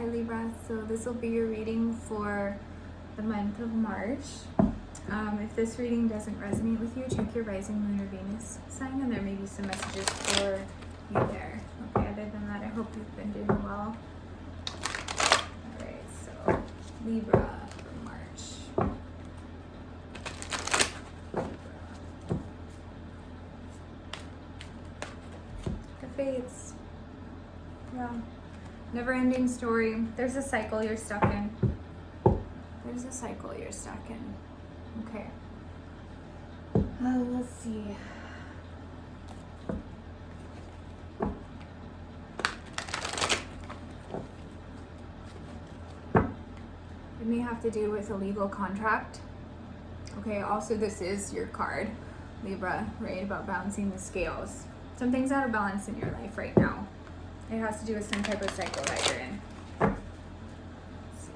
Hi Libra, so this will be your reading for the month of March. If this reading doesn't resonate with you, check your rising, moon, or Venus sign, and there may be some messages for you there. Okay, other than that, I hope you've been doing well. Alright, so Libra for March. The Fates. Yeah. Never-ending story. There's a cycle you're stuck in. There's a cycle you're stuck in. Okay. Let's see. It may have to do with a legal contract. Okay, also this is your card, Libra, right? About balancing the scales. Something's out of balance in your life right now. It has to do with some type of cycle that you're in. Let's see.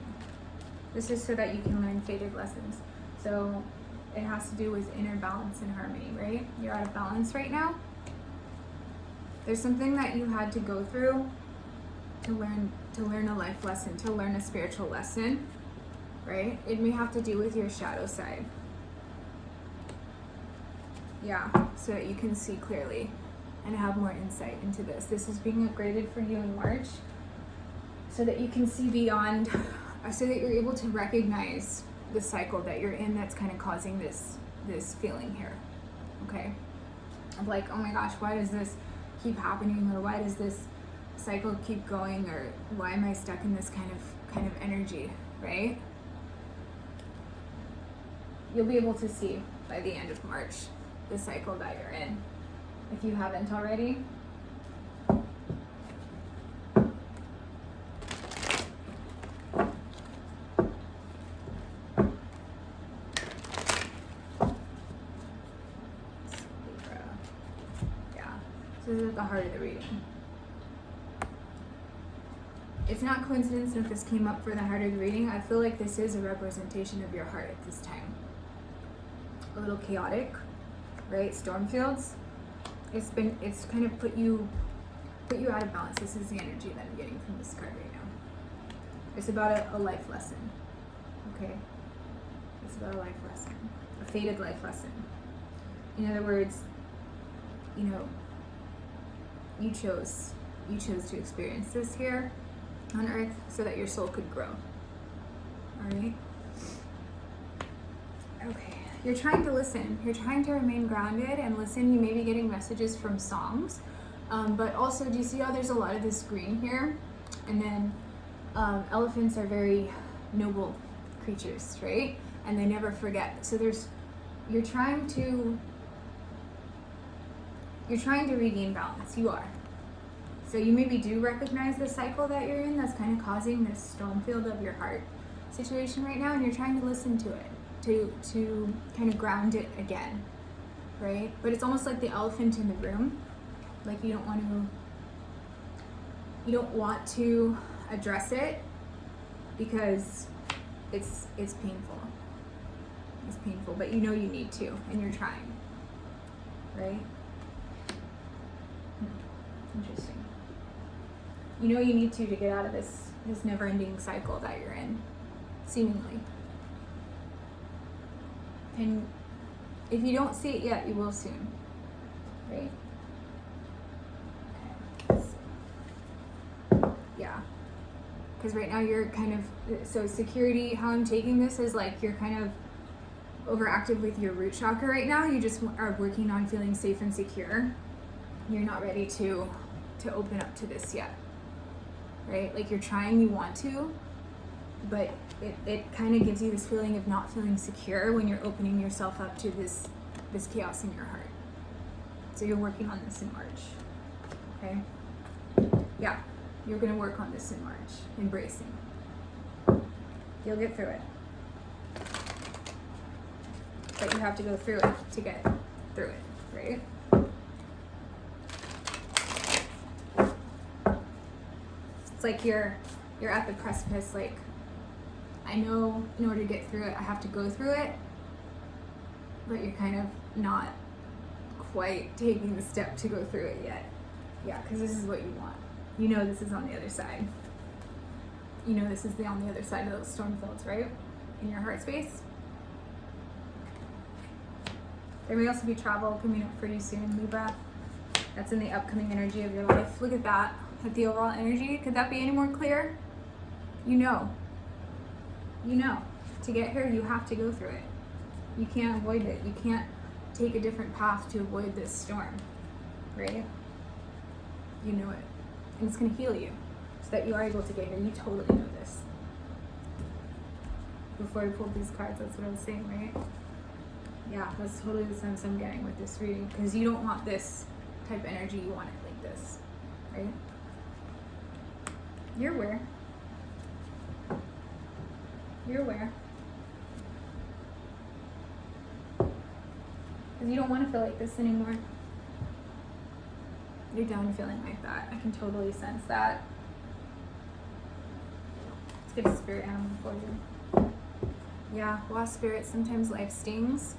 This is so that you can learn fated lessons. So it has to do with inner balance and harmony, right? You're out of balance right now. There's something that you had to go through to learn a life lesson, to learn a spiritual lesson, right? It may have to do with your shadow side. Yeah, so that you can see clearly and have more insight into this. This is being upgraded for you in March so that you can see beyond, so that you're able to recognize the cycle that you're in that's kind of causing this feeling here, okay? Of like, oh my gosh, why does this keep happening, or why does this cycle keep going, or why am I stuck in this kind of energy, right? You'll be able to see by the end of March the cycle that you're in, if you haven't already. Yeah, so this is at the heart of the reading. It's not coincidence that this came up for the heart of the reading. I feel like this is a representation of your heart at this time. A little chaotic, right? Storm fields. It's kind of put you out of balance. This is the energy that I'm getting from this card right now. It's about a life lesson, okay? It's about a life lesson, a fated life lesson. In other words, you know, you chose to experience this here on Earth so that your soul could grow. All right? Okay. You're trying to listen. You're trying to remain grounded and listen. You may be getting messages from songs, but also, do you see how there's a lot of this green here? And then elephants are very noble creatures, right? And they never forget. So you're trying to regain balance. You are. So you maybe do recognize the cycle that you're in that's kind of causing this storm field of your heart situation right now, and you're trying to listen to it. To kind of ground it again, right? But it's almost like the elephant in the room. Like you don't want to address it because it's painful. It's painful, but you know you need to, and you're trying, right? Interesting. You know you need to get out of this never-ending cycle that you're in, seemingly. And if you don't see it yet, you will soon, right? Okay. Yeah. Because right now you're kind of, so security, how I'm taking this is like you're kind of overactive with your root chakra right now. You just are working on feeling safe and secure. You're not ready to open up to this yet, right? Like you're trying, you want to, but it kind of gives you this feeling of not feeling secure when you're opening yourself up to this chaos in your heart. So you're working on this in March, okay? Yeah, you're gonna work on this in March, embracing. You'll get through it. But you have to go through it to get through it, right? It's like you're at the precipice, like, I know in order to get through it, I have to go through it, but you're kind of not quite taking the step to go through it yet. Yeah, because this is what you want. You know this is on the other side. you know this is on the other side of those storm fields, right? In your heart space. There may also be travel coming up for you soon, Libra. That's in the upcoming energy of your life. Look at that, at the overall energy. Could that be any more clear? You know. You know. To get here, you have to go through it. You can't avoid it. You can't take a different path to avoid this storm, right? You know it. And it's going to heal you so that you are able to get here. You totally know this. Before I pulled these cards, that's what I was saying, right? Yeah, that's totally the sense I'm getting with this reading, because you don't want this type of energy. You want it like this, right? You're aware. You're aware. Because you don't want to feel like this anymore. You're done feeling like that. I can totally sense that. Let's get a spirit animal for you. Yeah, wasp spirit, sometimes life stings.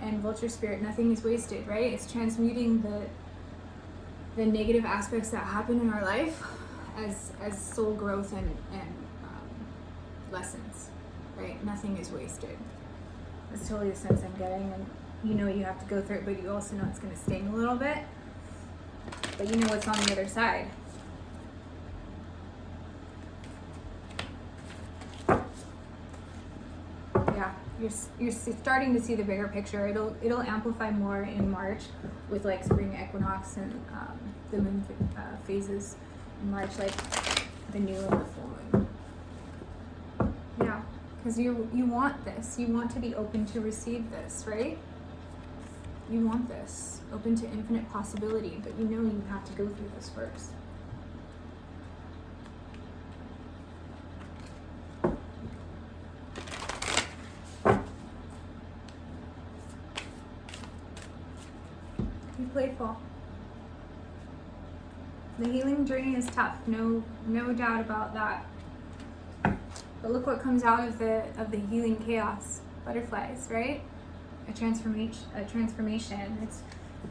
And vulture spirit, nothing is wasted, right? It's transmuting the negative aspects that happen in our life as soul growth and lessons, right? Nothing is wasted. That's totally the sense I'm getting, and you know you have to go through it, but you also know it's going to sting a little bit. But you know what's on the other side. Yeah, you're starting to see the bigger picture. It'll amplify more in March with like spring equinox and the moon phases in March, like the new and the full moon. Yeah, because you want this. You want to be open to receive this, right? You want this, open to infinite possibility, but you know you have to go through this first. Be playful. The healing journey is tough, no doubt about that. But look what comes out of the healing chaos. Butterflies, right? A transformation.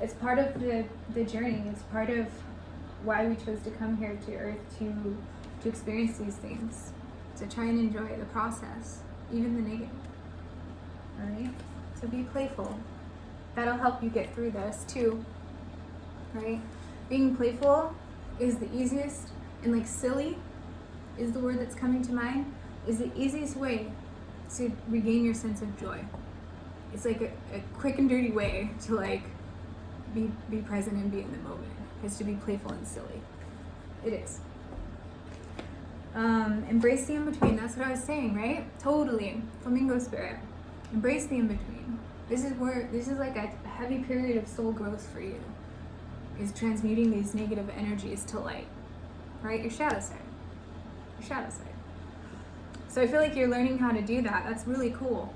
It's part of the journey. It's part of why we chose to come here to Earth to experience these things, to try and enjoy the process, even the negative. All right. So be playful. That'll help you get through this too. Right? Being playful is the easiest, and like silly is the word that's coming to mind, is the easiest way to regain your sense of joy. It's like a quick and dirty way to like be present and be in the moment, is to be playful and silly. It is. Embrace the in-between. That's what I was saying, right? Totally. Flamingo spirit. Embrace the in-between. This is like a heavy period of soul growth for you, is transmuting these negative energies to light, right? Your shadow side. Your shadow side. So I feel like you're learning how to do that. That's really cool,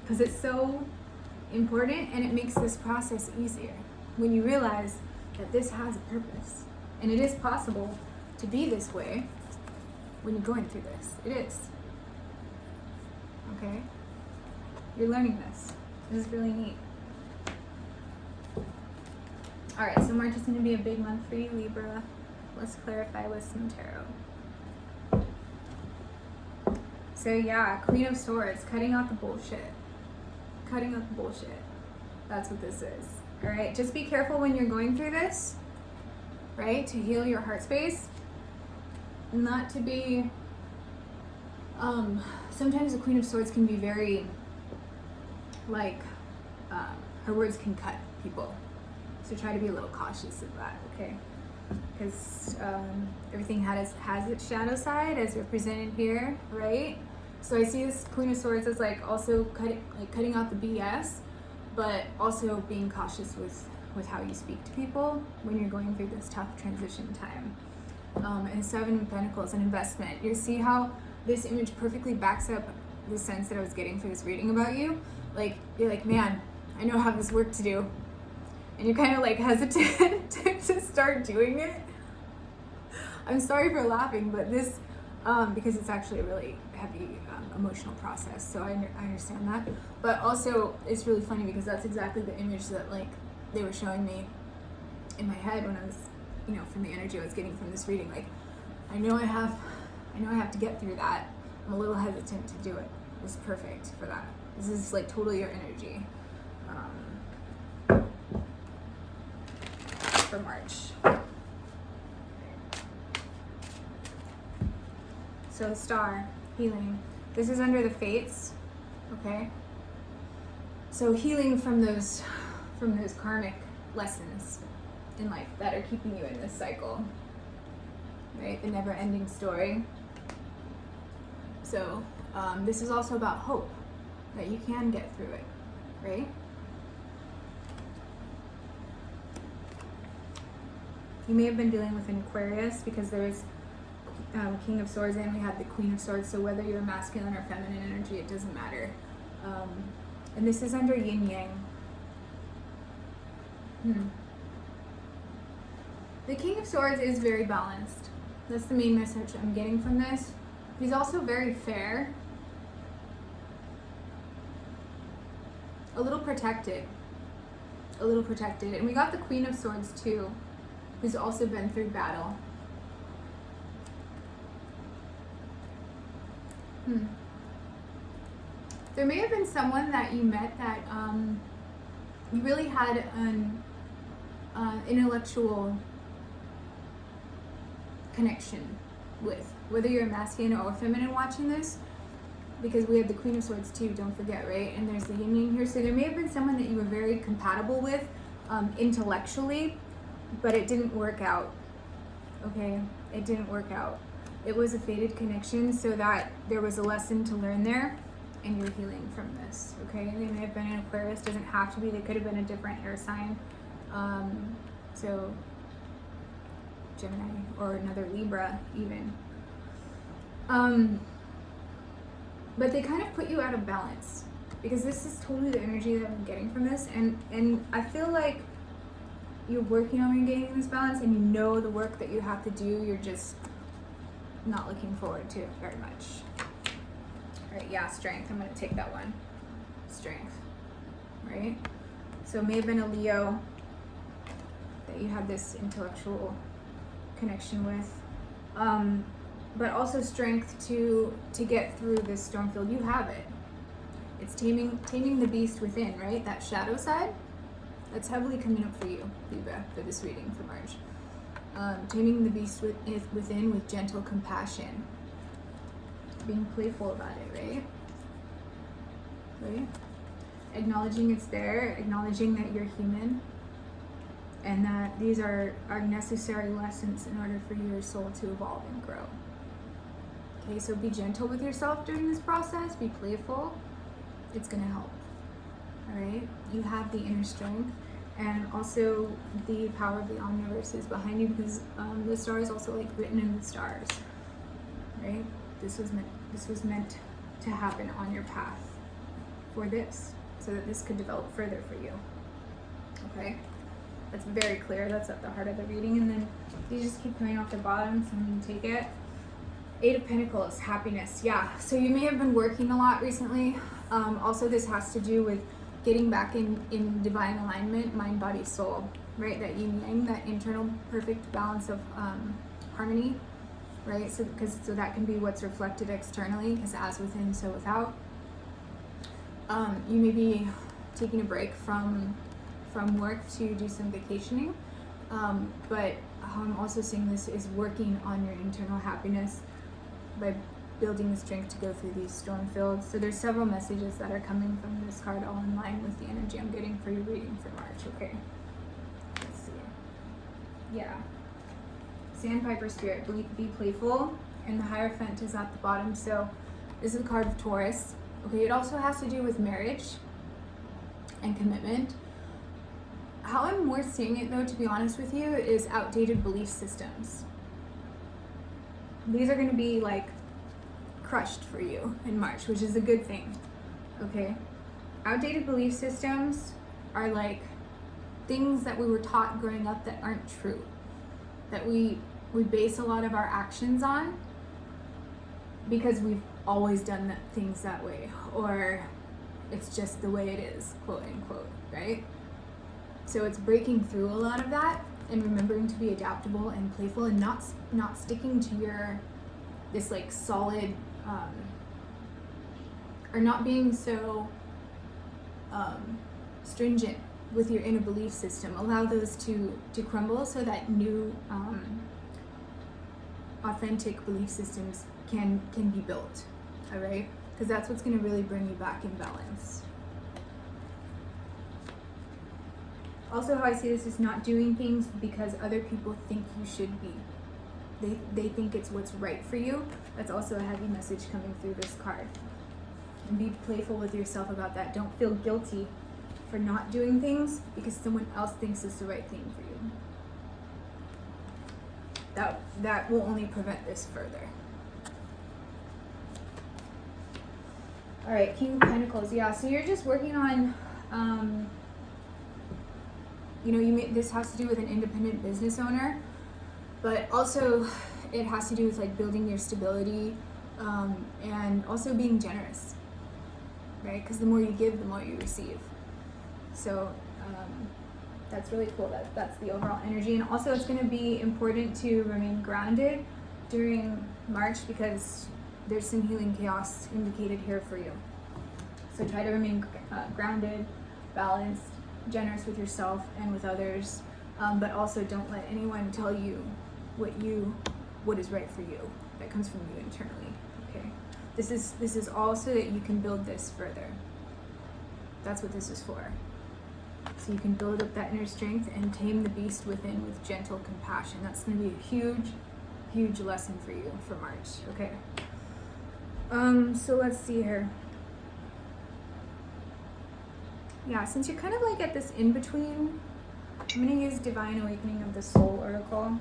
because it's so important, and it makes this process easier when you realize that this has a purpose, and it is possible to be this way when you're going through this. It is. Okay? You're learning this. This is really neat. All right, so March is going to be a big month for you, Libra. Let's clarify with some tarot. So yeah, Queen of Swords, cutting out the bullshit. Cutting out the bullshit. That's what this is. All right, just be careful when you're going through this, right? To heal your heart space. Not to be, sometimes the Queen of Swords can be very, like, her words can cut people. So try to be a little cautious of that, okay? Because everything has its shadow side, as represented here, right? So I see this Queen of Swords as like also cutting out the BS, but also being cautious with how you speak to people when you're going through this tough transition time. And Seven of Pentacles, an investment. You see how this image perfectly backs up the sense that I was getting for this reading about you. Like, you're like, man, I know I have this work to do. And you're kind of like hesitant to start doing it. I'm sorry for laughing, but this, because it's actually a really heavy emotional process, so I understand that. But also, it's really funny because that's exactly the image that like they were showing me in my head when I was, from the energy I was getting from this reading. Like, I know I have I know I have to get through that. I'm a little hesitant to do it. This is perfect for that. This is like totally your energy for March. So star, healing. This is under the fates, okay? So healing from those karmic lessons in life that are keeping you in this cycle, right? The never-ending story. So this is also about hope, that you can get through it, right? You may have been dealing with an Aquarius because there is King of Swords and we have the Queen of Swords, so whether you're masculine or feminine energy, it doesn't matter. And this is under yin yang. The King of Swords is very balanced. That's the main message I'm getting from this. He's also very fair. A little protected. And we got the Queen of Swords too, who's also been through battle. There may have been someone that you met that you really had an intellectual connection with, whether you're masculine or feminine watching this, because we have the Queen of Swords too, don't forget, right? And there's the yin yang here, so there may have been someone that you were very compatible with intellectually, but it didn't work out, okay? It didn't work out. It was a fated connection, so that there was a lesson to learn there, and you're healing from this, okay? They may have been an Aquarius, doesn't have to be, they could have been a different air sign. So Gemini or another Libra even. But they kind of put you out of balance, because this is totally the energy that I'm getting from this, and I feel like you're working on regaining this balance, and you know the work that you have to do, you're just not looking forward to it very much. All right, yeah, strength, I'm gonna take that one. Strength, right? So it may have been a Leo that you had this intellectual connection with, but also strength to get through this storm field. You have it. It's taming the beast within, right? That shadow side, that's heavily coming up for you, Libra, for this reading for March. Taming the beast within with gentle compassion. Being playful about it, right? Acknowledging it's there, acknowledging that you're human, and that these are necessary lessons in order for your soul to evolve and grow. Okay, so be gentle with yourself during this process, be playful. It's gonna help, all right? You have the inner strength, and also the power of the omniverse is behind you, because the star is also like written in the stars, right? This was meant to happen on your path for this, so that this could develop further for you, okay? That's very clear, that's at the heart of the reading. And then you just keep coming off the bottom, so I'm gonna take it. 8 of Pentacles, happiness, yeah. So you may have been working a lot recently. Also this has to do with getting back in divine alignment, mind, body, soul, right? That yin yang, that internal perfect balance of harmony, right? So that can be what's reflected externally, because as within, so without. You may be taking a break from work to do some vacationing, but how I'm also seeing this is working on your internal happiness by building the strength to go through these storm fields. So there's several messages that are coming from this card, all in line with the energy I'm getting for your reading for March, okay? Let's see. Yeah. Sandpiper spirit, be playful, and the Hierophant is at the bottom, so this is a card of Taurus. Okay, it also has to do with marriage and commitment. How I'm more seeing it though, to be honest with you, is outdated belief systems. These are gonna be like crushed for you in March, which is a good thing, okay? Outdated belief systems are like things that we were taught growing up that aren't true, that we base a lot of our actions on because we've always done things that way, or it's just the way it is, quote unquote, right? So it's breaking through a lot of that and remembering to be adaptable and playful, and not sticking to your this like solid, or not being so stringent with your inner belief system. Allow those to crumble so that new authentic belief systems can be built. All right, because that's what's going to really bring you back in balance. Also, how I see this is not doing things because other people think you should be. They think it's what's right for you. That's also a heavy message coming through this card. And be playful with yourself about that. Don't feel guilty for not doing things because someone else thinks it's the right thing for you. That will only prevent this further. All right, King of Pentacles. Yeah, so you're just working on, this has to do with an independent business owner, but also it has to do with like building your stability, and also being generous, right? Because the more you give, the more you receive. So that's really cool. That's the overall energy. And also it's going to be important to remain grounded during March because there's some healing chaos indicated here for you. So try to remain grounded, balanced, generous with yourself and with others, but also don't let anyone tell you what is right for you. That comes from you internally. Okay, this is all so that you can build this further. That's what this is for. So you can build up that inner strength and tame the beast within with gentle compassion. That's going to be a huge lesson for you for March. Okay. So let's see here. Yeah, since you're kind of like at this in-between, I'm going to use Divine Awakening of the Soul Oracle.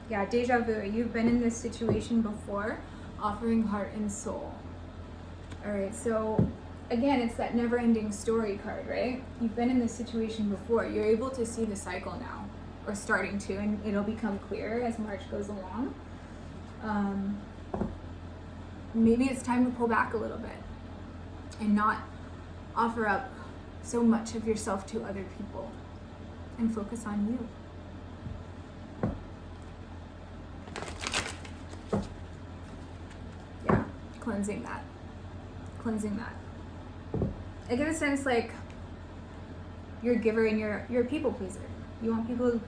Yeah, deja vu. You've been in this situation before, offering heart and soul. All right, so again, it's that never-ending story card, right? You've been in this situation before. You're able to see the cycle now, or starting to, and it'll become clearer as March goes along. Maybe it's time to pull back a little bit and not offer up so much of yourself to other people and focus on you. Yeah, cleansing that. I get a sense like you're a giver and you're a people pleaser. You want people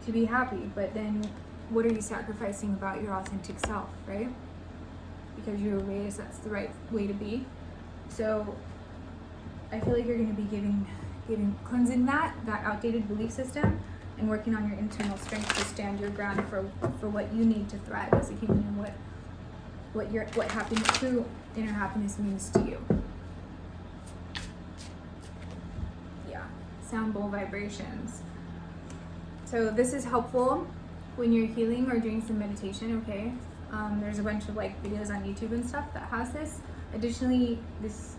to be happy, but then what are you sacrificing about your authentic self, right? Because you were raised that's the right way to be. So I feel like you're going to be cleansing that outdated belief system and working on your internal strength to stand your ground for what you need to thrive as a human and what happiness, true inner happiness means to you. Yeah, sound bowl vibrations. So this is helpful when you're healing or doing some meditation, okay? There's a bunch of like videos on YouTube and stuff that has this. Additionally, this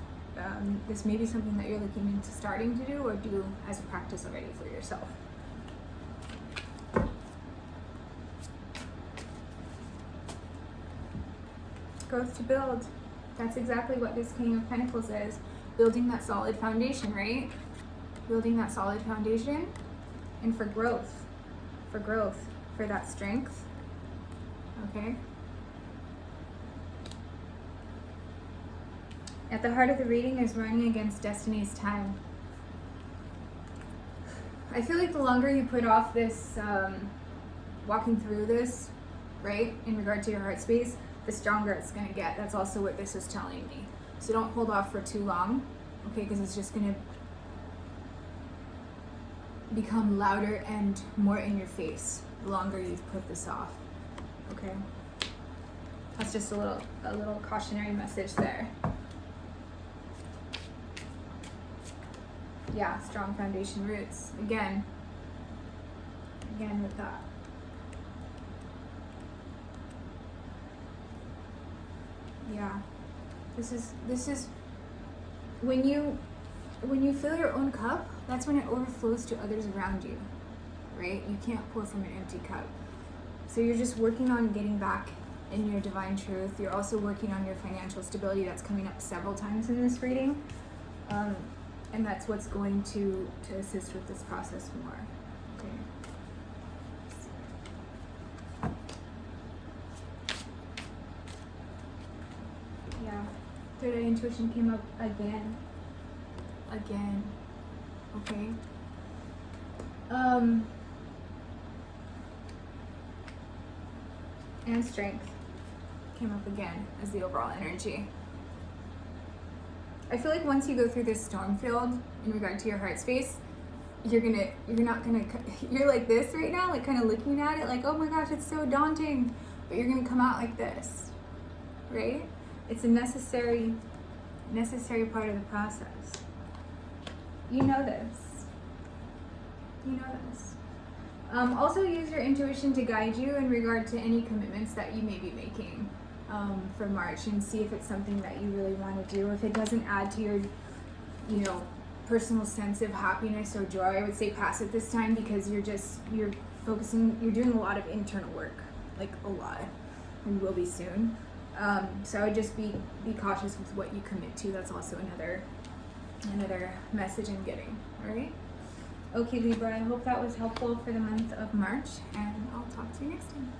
may be something that you're looking into starting to do or do as a practice already for yourself. Growth to build. That's exactly what this King of Pentacles is. Building that solid foundation, right? Building that solid foundation and for growth, for that strength, okay? At the heart of the reading is running against destiny's time. I feel like the longer you put off this, walking through this, right, in regard to your heart space, the stronger it's going to get. That's also what this is telling me. So don't hold off for too long, okay, because it's just going to become louder and more in your face the longer you've put this off, okay? That's just a little cautionary message there. Yeah, strong foundation roots. Again with that. Yeah, this is when you fill your own cup, that's when it overflows to others around you, right? You can't pour from an empty cup. So you're just working on getting back in your divine truth. You're also working on your financial stability. That's coming up several times in this reading. And that's what's going to assist with this process more. Okay. Yeah. Third eye intuition came up again. Again. Okay. And strength came up again as the overall energy. I feel like once you go through this storm field in regard to your heart space, you're like this right now, like kind of looking at it like, oh my gosh, it's so daunting, but you're gonna come out like this, right? It's a necessary part of the process. You know this. You know this. Also use your intuition to guide you in regard to any commitments that you may be making for March, and see if it's something that you really want to do. If it doesn't add to your, personal sense of happiness or joy, I would say pass it this time, because you're doing a lot of internal work, like a lot, and will be soon. So I would just be cautious with what you commit to. That's also another message I'm getting. All right. Okay, Libra, I hope that was helpful for the month of March, and I'll talk to you next time.